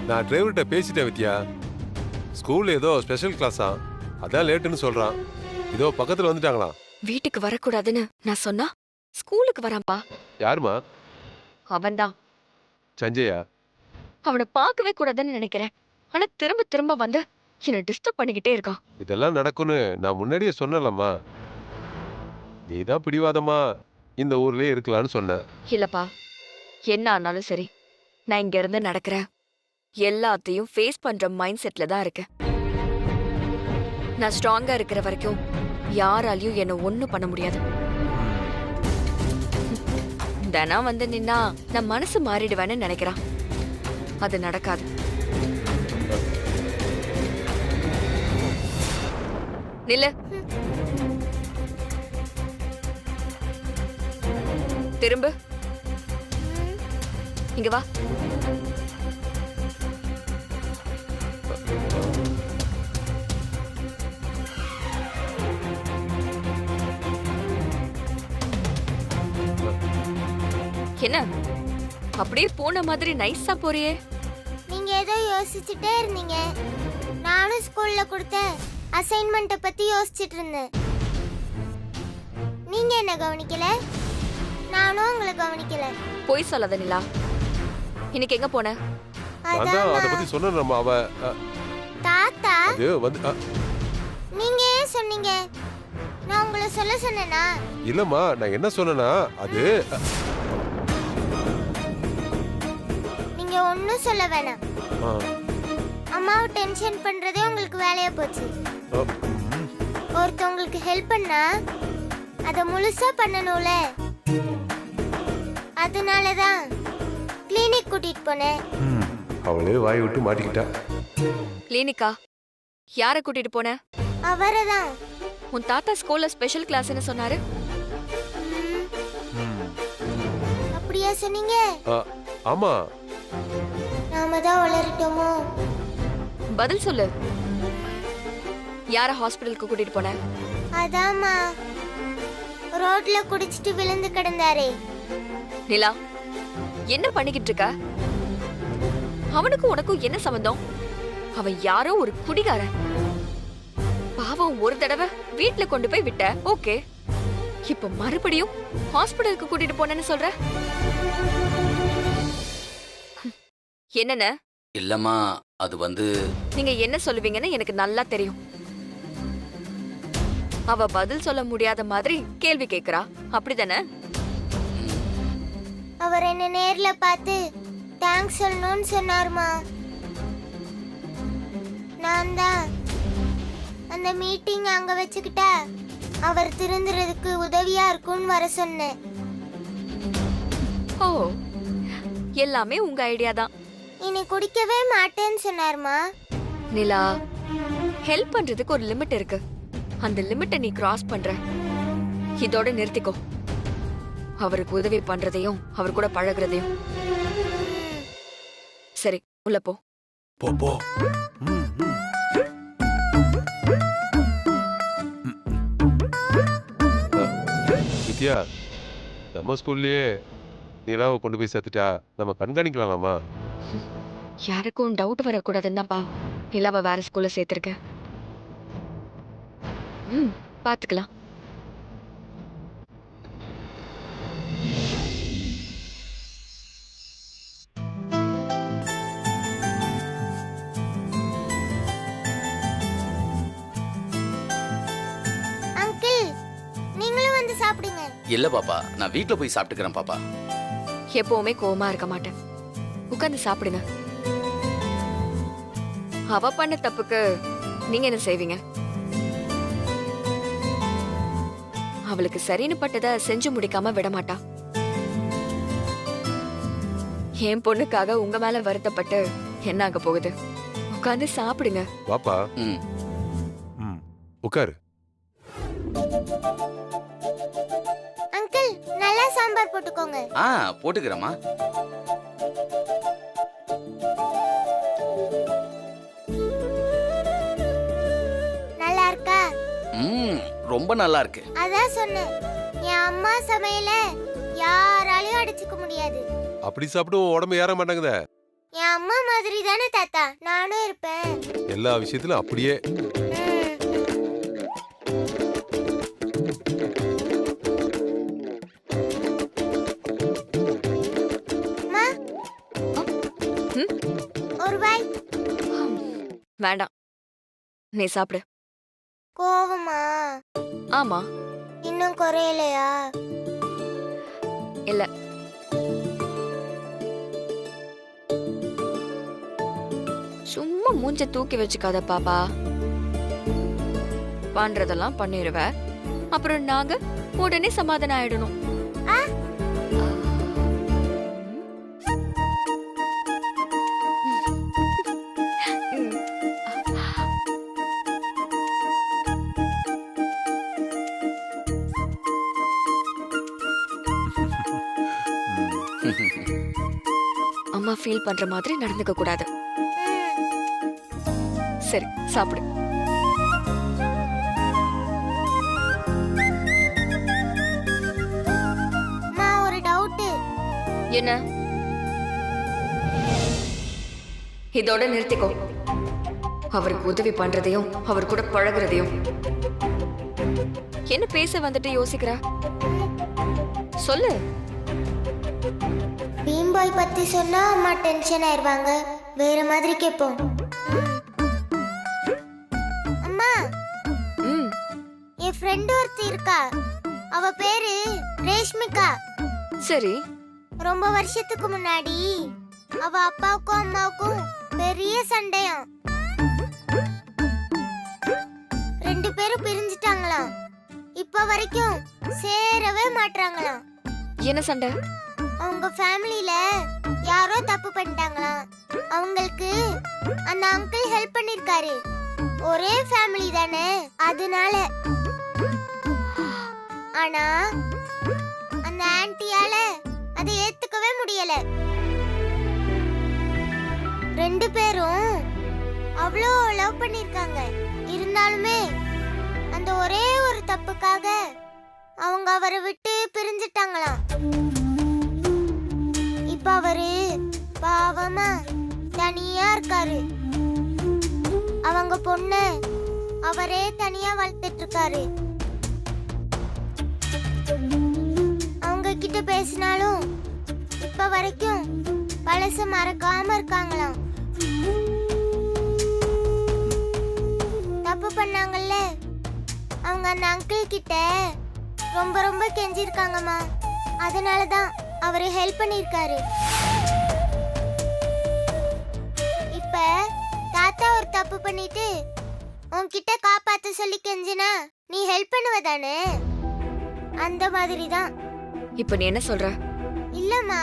நான் டிரைவர்கிட்ட பேசிட்டேன் வித்யா. ஸ்கூல்ல ஏதோ ஸ்பெஷல் கிளாஸா, அதான் லேட்டுன்னு சொல்றான். இதோ பக்கத்துல வந்துட்டாங்களாம். வீட்டுக்கு வரக்கூடாதுன்னு நான் சொன்னா ஸ்கூலுக்கு வரான்பா. யாருமா? அவன்தான். சஞ்சயா? அவனை பார்க்கவே கூடாதுன்னு நினைக்கிறேன். ஆனா திரும்ப திரும்ப வந்து என்ன டிஸ்டர்ப் பண்ணிக்கிட்டே இருக்கான். இதெல்லாம் நடக்கும்னு நான் முன்னாடியே சொன்னலம்மா. நீதான் பிடிவாதமா இந்த ஊர்லயே இருக்கலாம்னு சொன்ன. இல்லப்பா, என்ன ஆனாலும் சரி, நான் இங்க இருந்து நடக்கிற எல்லாத்தையும் ஃபேஸ் பண்ற மைண்ட் செட்ல தான் இருக்கேன். நான் ஸ்ட்ராங்கா இருக்கிற வரைக்கும் யாராலையும் என்ன ஒண்ணும் பண்ண முடியாது. தினம் வந்து நின்னா நான் மனசு மாறிடுவேன்னு நினைக்கிறான். அது நடக்காது. நில்லு. திரும்ப இங்க வா. என்ன அப்படியே போன மாதிரி நைஸா போறியே? நீங்க ஏதோ யோசிச்சுட்டே இருந்தீங்க. நானும் ஸ்கூல்ல கொடுத்த அசைன்மெண்ட்டை பத்தி யோசிச்சுட்டு இருந்தேன். நீங்க என்ன கவனிக்கல, நானும் உங்களை கவனிக்கல. போய் சொல்லாத நிலா. இன்னைக்கு எங்க போன? நான் தான் அத பத்தி சொன்னேன்மா. அவ தாத்தா அது வந்து நீங்க ஏன் சொன்னீங்க? நான் உங்களை சொல்ல சொன்னேனா? இல்லம்மா, நான் என்ன சொன்னேன்னா அது நீங்க ஒன்னும் சொல்ல வேணாம். அம்மாவை டென்ஷன் பண்றதே உங்களுக்கு வேலையா போச்சு. ஒருத்தவங்களுக்கு ஹெல்ப் பண்ணா அத முழுசா பண்ணணும்ல. அதனாலதான் கிளினிக் கூட்டிட்டு போனேன். அவளே வாய் விட்டு மாட்டிக்கிட்டா. கிளினிக்கா? யார கூட்டிட்டு போன? அவரதான். உன் தாத்தா ஸ்கூல்ல ஸ்பெஷல் கிளாஸ்னு சொன்னாரு. அப்படியா சொன்னீங்க? ஆமா. நாம தான் வளரட்டோமோ? பதில் சொல்லு. யார ஹாஸ்பிடலுக்கு கூட்டிட்டு போன? அதாம்மா, ரோட்ல குடிச்சிட்டு விழுந்து கிடந்தாரே. நிலா, என்ன பண்ணிக்கிட்டு இருக்க? அவனுக்கும் உனக்கும் என்ன சம்பந்தம்? அவன் யாரோ ஒரு குடிகாரன். பாவம், ஒரு தடவை வீட்ல கொண்டு போய் விட்ட, ஓகே. இப்ப மறுபடியும் ஹாஸ்பிடலுக்கு கூட்டிட்டு போனேன்னு சொல்ற? என்னென்ன? இல்லம்மா, அது வந்து நீங்க என்ன சொல்லுவீங்கன்னு எனக்கு நல்லா தெரியும். அவ பதில் சொல்ல முடியாத மாதிரி கேள்வி கேக்குறா, அப்படிதானே? அவர் என்ன நேர்ல பார்த்து தேங்க்ஸ் சொல்லணும்னு சொன்னாருமா. நான் தான் அந்த மீட்டிங் அங்க வச்சுக்கிட்டா அவர் திருந்துறதுக்கு உதவியா இருக்கும்னு வர சொன்னேன். ஓ, எல்லாமே உங்க ஐடியா தான். இனி குடிக்கவே மாட்டேன்னு சொன்னாருமா. நிலா, ஹெல்ப் பண்றதுக்கு ஒரு லிமிட் இருக்கு. அந்த லிமிட்டை நீ கிராஸ் பண்ற. இதோட நிறுத்திக்கோ. அவருக்கு உதவி பண்றதையும் அவர் கூட பழகுறதையும். சரி, உள்ள போ. போ போ. வித்யா, நம்ம ஸ்கூல்லயே நிலாவை கொண்டு போய் சேர்த்துட்டா நம்ம கண்காணிக்கலாமா? யாருக்கும் டவுட் வரக்கூடாதுன்னு தான்ப்பா நிலாவை வேற ஸ்கூல்ல சேர்த்திருக்கேன். பாத்துக்கலாம். அங்கிள், நீங்களும் வந்து சாப்பிடுங்க. இல்ல பாப்பா, நான் வீட்ல போய் சாப்பிட்டுக்கிறேன் பாப்பா. எப்பவுமே கோவமா இருக்க மாட்டேன். உட்கார்ந்து சாப்பிடுங்க. அவ பண்ண தப்புக்கு நீங்க என்ன செய்வீங்க? அவளுக்கு சரின்னு பட்டதை செஞ்சு முடிக்காம விட மாட்டா. என் பொண்ணுக்காக உங்க மேல வருத்தப்பட்டு என்ன ஆக போகுது? உட்கார்ந்து சாப்பிடுங்க. வாப்பா. உட்காரு. அங்கிள், நல்லா சாம்பார் போட்டுக்கோங்க. போட்டுக்கிறேம்மா. நல்லா இருக்கா? ரொம்ப நல்லா இருக்கு. அதான் சொன்னேன், என் அம்மா சமையல யாராலையும் அடிச்சுக்க முடியாது. அப்படி சாப்பிட்டு உடம்பு ஏற மாட்டேங்குதே. என் அம்மா மாதிரி தானே தாத்தா நானும் இருப்பேன். எல்லா விஷயத்திலும் அப்படியே. அம்மா, ஒரு வாய். வேண்டாம், நீ சாப்பிடு. கோவமா? ஆமா. இன்னும் குறையலையா? இல்ல. சும்மா மூஞ்ச தூக்கி வச்சுக்காத பாப்பா. பண்றதெல்லாம் பண்ணிடுவ, அப்புறம் நாங்க உடனே சமாதானம் ஆயிடணும். ஆ? ம். அம்மா ஃபீல் பண்ற மாதிரி நடந்துக்க கூடாது. சரி, சாப்பிடு. அம்மா, ஒரு டவுட். என்ன? இதோட நிறுத்திக்கோ. அவருக்கு உதவி பண்றதையும் அவர் கூட பழகுறதையும். என்ன பேச வந்துட்டு யோசிக்கிற? சொல்லு. பீம்பாய் பத்தி சொன்னா அம்மா டென்ஷன் ஆயிருவாங்க. வேற மாதிரி கேட்போம். அம்மா, ம். என் ஃப்ரெண்ட் ஒருத்தி இருக்கா. அவ பேரு ரேஷ்மிகா. சரி. ரொம்ப வருஷத்துக்கு முன்னாடி அவ அப்பாவுக்கும் அம்மாவுக்கும் பெரிய சண்டையாம். 2 பேரும் பிரிஞ்சிட்டாங்களாம். இப்ப வரைக்கும் சேரவே மாட்றாங்களாம். என்ன சண்டை? அவங்க ஃபேமிலில யாரோ தப்பு பண்ணிட்டாங்களாம். அவங்களுக்கு அந்த அங்கிள் ஹெல்ப் பண்ணிருக்காரு. ஒரே ஃபேமிலி தானே, அதனால. ஆனா அந்த ஆன்ட்டியால அதை ஏத்துக்கவே முடியல. 2 பேரும் அவ்வளோ லவ் பண்ணிருக்காங்க. இருந்தாலுமே அந்த ஒரே ஒரு தப்புக்காக அவங்க அவரை விட்டு பிரிஞ்சிட்டாங்களாம். இப்ப அவரு பாவமா தனியா இருக்காரு. அவங்க பொண்ணு அவரே தனியா வளர்த்துட்டு இருக்காரு. அவங்க கிட்ட பேசினாலும் இப்ப வரைக்கும் பழச மறக்காம இருக்காங்களாம். தப்பு பண்ணாங்கல்ல, அவங்க அந்த அங்கிள் கிட்ட ரொம்ப ரொம்ப கெஞ்சிருக்காங்கம்மா. அதனாலதான் அவரு ஹெல்ப் பண்ணிருக்காரு. இப்ப தாத்தா ஒரு தப்பு பண்ணிட்டு உன்கிட்ட காப்பாத்த சொல்லி கெஞ்சினா நீ ஹெல்ப் பண்ணுவதானே? அந்த மாதிரி தான். இப்ப நீ என்ன சொல்ற? இல்லம்மா,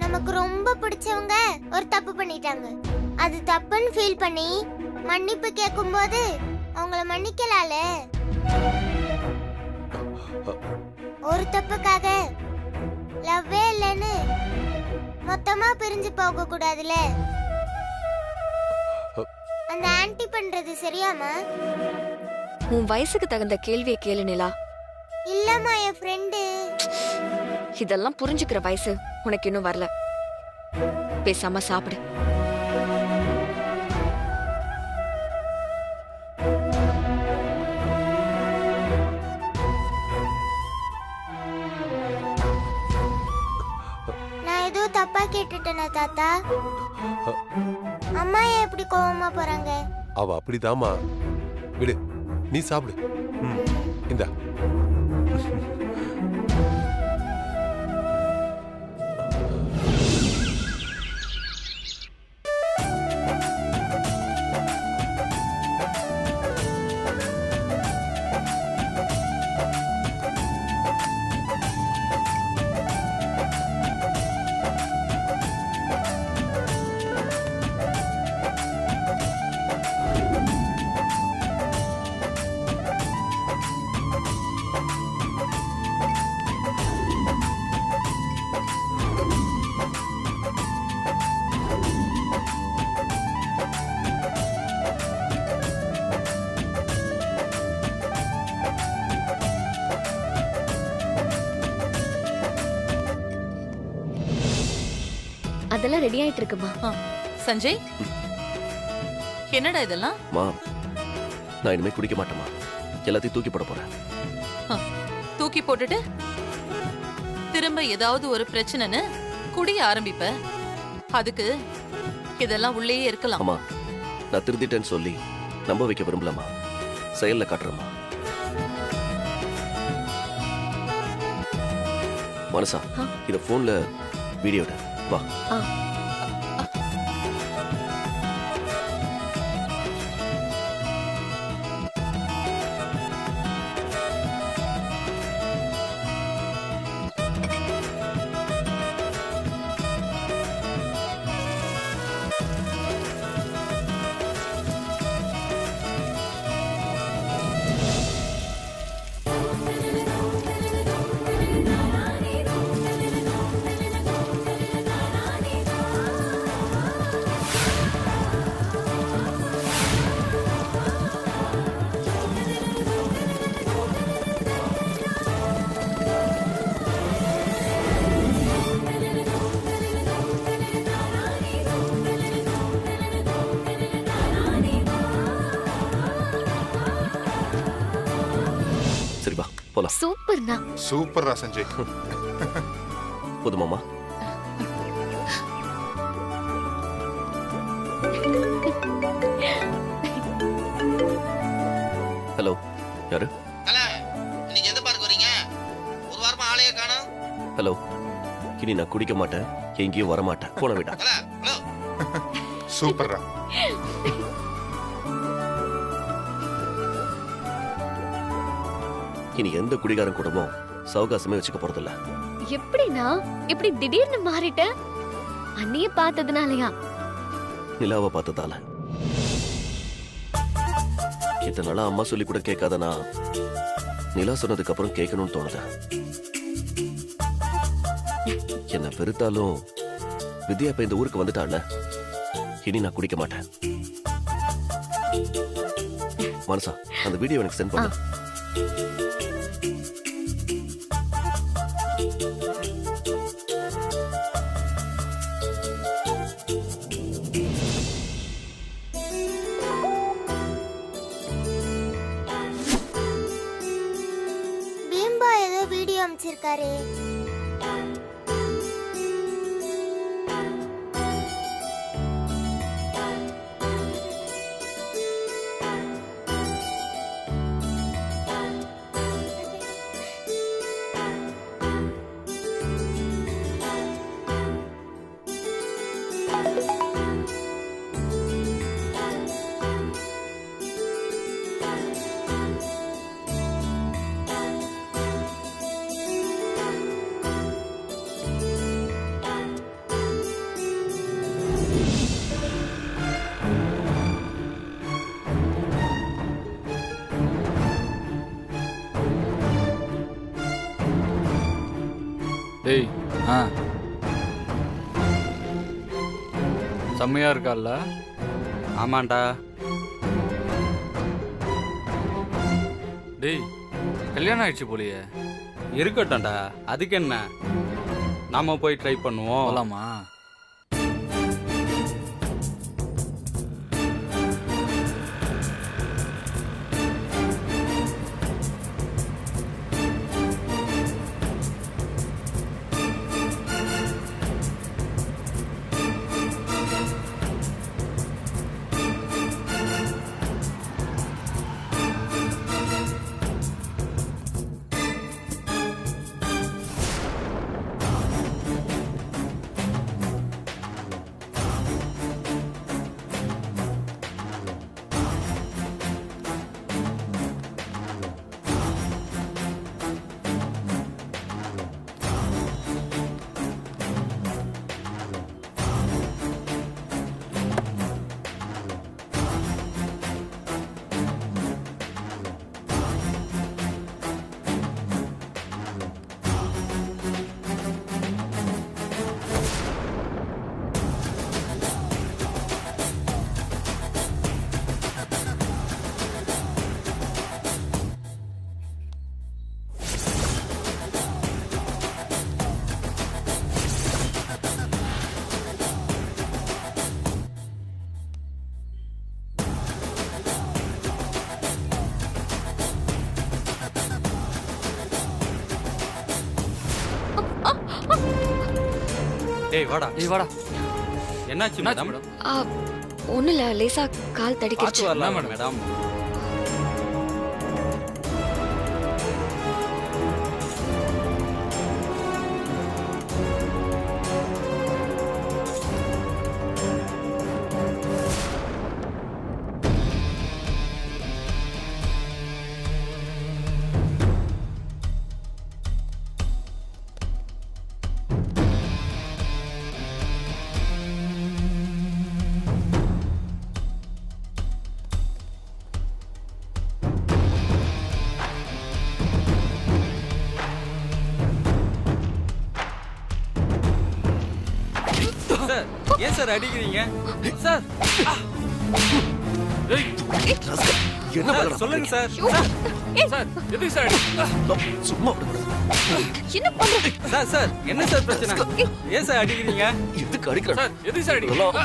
நமக்கு ரொம்ப பிடிச்சவங்க ஒரு தப்பு பண்ணிட்டாங்க. அது தப்புன்னு ஃபீல் பண்ணி மன்னிப்பு கேட்கும்போது அவங்கள மன்னிக்கலால. ஒரு தப்புக்காக லவ்வே இல்லைன்னு மொத்தமா பிரிஞ்சு போக கூடாதுல. அந்த ஆன்ட்டி பண்றது சரியாமா? உன் வயசுக்கு தகுந்த கேள்வியை கேளு நிலா. இல்லம்மா, என் ஃப்ரெண்டு. இதெல்லாம் புரிஞ்சுக்கிற வயசு உனக்கு இன்னும் வரல. பேசாம சாப்பிடு. நான் ஏதோ தப்பா கேட்டுட்டேனா தாத்தா? அம்மா ஏன் இப்படி கோவமா போறாங்க? அவ அப்படிதாம்மா. விடு, நீ சாப்பிடு. இந்தா. அதெல்லாம் ரெடி ஆயிட்டு இருக்குமா. சஞ்சய், என்னடா இதெல்லாம்? மா, நான் இனிமே குடிக்க மாட்டேமா. எல்லாத்தையும் தூக்கி போட போறேன். தூக்கி போட்டுட்டு திரும்ப ஏதாவது ஒரு பிரச்சனைன்னு குடிய ஆரம்பிப்ப. அதுக்கு இதெல்லாம் உள்ளேயே இருக்கலாம். அம்மா, நான் திருந்திட்டேன்னு சொல்லி நம்ப வைக்க விரும்பலமா. செயல்ல காட்டுறேம்மா. மனசா, இத போன்ல வீடியோ எடு. வா. சரி வா போலாம். சூப்பர்ண்ணா. சூப்பர்ரா சஞ்சய். போதுமாமா? ஹலோ, யாரு? இன்னைக்கு எந்த பார்க்க வரீங்க? ஒரு வாரமா ஆளையே காணோம். ஹலோ, இனி நான் குடிக்க மாட்டேன், எங்கேயும் வர மாட்டேன். போன விட்டா. ஹலோ. சூப்பர்ரா. இனி எந்த குடிகாரன் கூடவும் சவகாசமே வச்சுக்க போறதில்ல. எப்படிண்ணா இப்படி திடீர்னு மாறிட்ட? அண்ணிய பார்த்ததுனாலயா? நிலாவை பார்த்ததால. இத்தனை நாளா அம்மா சொல்லி கூட கேட்காதனா நிலா சொன்னதுக்கு அப்புறம் கேட்கணும்னு தோணுது. என்ன வெறுத்தாலும் வித்யா இப்ப இந்த ஊருக்கு வந்துட்டாள்ல, இனி நான் குடிக்க மாட்டேன். மனசா, அந்த வீடியோ எனக்கு சென்ட் பண்ண. பீம்பா ஏதோ வீடியோ அமைச்சிருக்காரு. டேய், செம்மையா இருக்கால்ல? ஆமாண்டா. டேய், கல்யாணம் ஆயிடுச்சு போலியே. இருக்கட்டும்டா, அதுக்கு என்ன, நாம போய் ட்ரை பண்ணுவோம். போலாமா? டேய் வாடா என்னாச்சு மேடம்? ஒண்ணும் இல்ல, லேசா கால் தடிக்கிடுச்சு. வரலாம் மேடம். சார் ஏன் சார் அடிக்கிறீங்க சார்? என்ன சார், சொல்லுங்க சார். சார் எதுக்கு சார் சும்மா என்ன பண்ற? சார் சார் என்ன சார் பிரச்சனை? ஏன் சார் அடிக்கிறீங்க? எதுக்கு அடிக்கிற? சார் எதுக்கு சார் அடிக்கிறீங்க?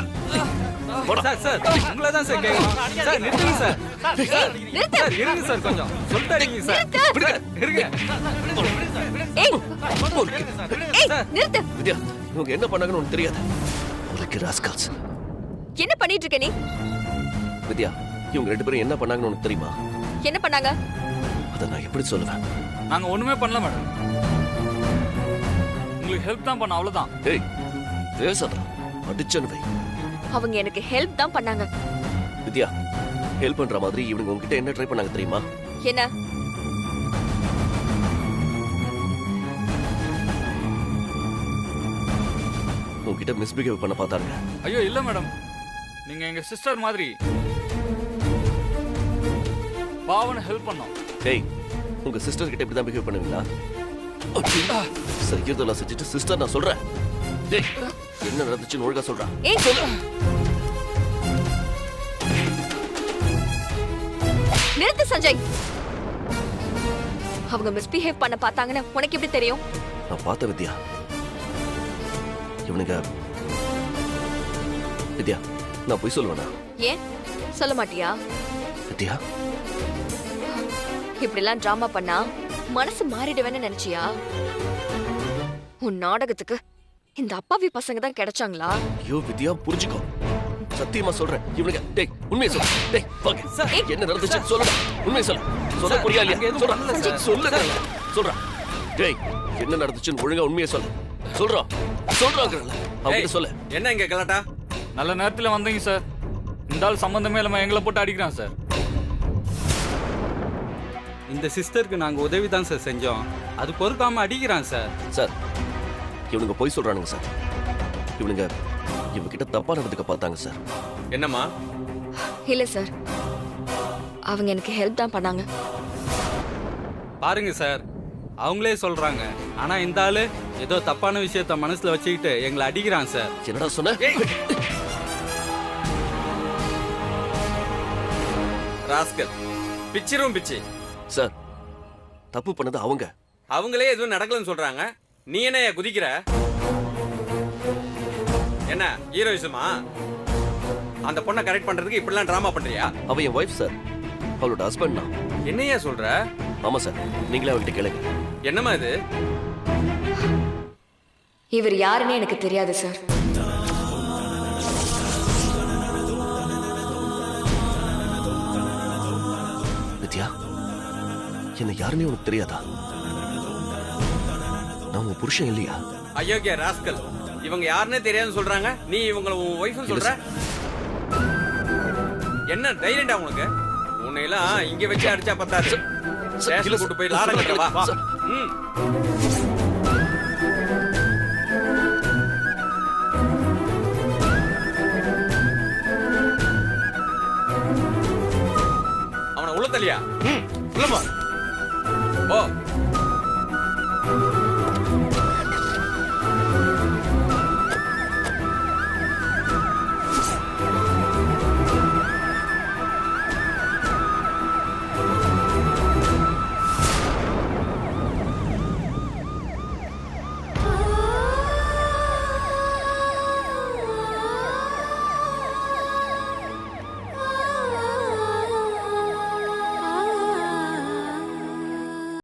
சார் சார் உங்களை தான் சார் கேட்கணும். சார் நிறுத்துங்க சார். சார் இருங்க சார், கொஞ்சம் சொல்லிட்டு அடிங்க சார். இருங்க. நிறுத்து. வித்யா, இவங்க என்ன பண்ணாங்கன்னு உனக்கு தெரியாது. உனக்கு ராஸ்கல்ஸ். என்ன பண்ணிட்டு இருக்க நீ? வித்யா, இவங்க 2 பேரும் என்ன பண்ணாங்கன்னு உனக்கு தெரியுமா? என்ன பண்ணாங்க? அதை நான் எப்படி சொல்லுவேன்? நாங்க ஒண்ணுமே பண்ணல மேடம். உங்களுக்கு ஹெல்ப் தான் பண்ண, அவ்வளவுதான். ஏய் பேசாதடா, அடிச்சனு வை. அவங்க எனக்கு ஹெல்ப் தான் பண்ணாங்க. வித்யா, ஹெல்ப் பண்ற மாதிரி இவங்க உங்ககிட்ட என்ன ட்ரை பண்ணாங்க தெரியுமா? என்ன? உங்ககிட்ட மிஸ்பிஹேவ் பண்ண பார்த்தாங்க. ஐயோ இல்ல மேடம், நீங்க எங்க சிஸ்டர் மாதிரி. பாவனை ஹெல்ப் பண்ணோம். ஏய், உங்க சிஸ்டர் கிட்ட இப்படி தான் பிஹேவ் பண்ணுவீங்களா? செய்யறதெல்லாம் செஞ்சுட்டு சிஸ்டர் நான் சொல்றேன். டேய், என்ன நடந்துச்சுன்னு ஒழுங்கா சொல்றா. ஏய் சொல்லு. நிறுத்து சஞ்சய். அவங்க மிஸ்பிஹேவ் பண்ண பார்த்தாங்கன்னு உனக்கு எப்படி தெரியும்? நான் பார்த்த வித்யா. இவனுங்க வித்யா, நான் போய் சொல்லுவேனா? ஏன் சொல்ல மாட்டியா? வித்யா, இப்படிலாம் டிராமா பண்ணா மனசு மாறிடுவேன்னு நினைச்சியா? உன் நாடகத்துக்கு இந்த அப்பாவி பசங்க தான் கிடைச்சாங்களா? ஐயோ வித்யா, புரிஞ்சுக்கோ. சத்தியமா சொல்றேன். இவனுங்க டேய் உண்மையை சொல்லு. டேய் வாங்க. என்ன நடந்துச்சு சொல்லுடா. உண்மையை சொல்லு. சொல்ல புரியா இல்லையா? சொல்லுடா. சொல்றா. டேய் என்ன நடந்துச்சுன்னு ஒழுங்கா உண்மையை சொல்லு. சொல்றாங்கறல. அவங்க சொல்ல. என்ன இங்க கலாட்டா? நல்ல நேரத்துல வந்தீங்க சார். இந்த ஆள் சம்பந்தமே இல்லாம எங்களை போட்டு அடிக்கிறான் சார். இந்த சிஸ்டருக்கு நாங்க உதவி தான் சார் செஞ்சோம். அது பொறுக்காம அடிக்கிறான் சார். சார் இவனுங்க போய் சொல்றானுங்க சார். இவனுங்க இவகிட்ட தப்பா நடந்துக்க பார்த்தாங்க சார். என்னம்மா? இல்ல சார், அவங்க எனக்கு ஹெல்ப் தான் பண்ணாங்க. பாருங்க சார், அவங்களே சொல்றாங்க. ஆனா இந்த ஆளு ஏதோ தப்பான விஷயத்த மனசுல வச்சுக்கிட்டு எங்களை அடிக்கிறான் சார். என்னடா சொன்ன? ராஸ்கல் பிச்சிரும் பிச்சி. சார் தப்பு பண்ணது அவங்க. அவங்களே எதுவும் நடக்கலன்னு சொல்றாங்க. நீ என்ன குதிக்கிற? என்ன ஹீரோயிசமா? அந்த பொண்ணை கரெக்ட் பண்றதுக்கு இப்படிலாம் டிராமா பண்றியா? அவ என் வைஃப் சார். அவளோட ஹஸ்பண்ட் நான். என்னையா சொல்ற? ஆமா சார், நீங்களே அவகிட்ட கேளுங்க. என்னம்மா இது? இவர் யாருன்னு எனக்கு தெரியாது சார். வித்யா, என்ன யாருன்னே உனக்கு தெரியாதா? நான் உன் புருஷன் இல்லையா? அயோக்கிய ராஸ்கல், இவங்க யாருன்னே தெரியாதுன்னு சொல்றாங்க. நீ இவங்கள உன் வைஃப்னு சொல்ற? என்ன தைரியம்டா உனக்கு? உன்னையெல்லாம் இங்க வச்சு அடிச்சா பத்தாது. ஸ்டேஷன் கூட்டு போய் லாடம் கட்ட வா. அவனை உள்ள தள்ளியா? உள்ளமா ஓ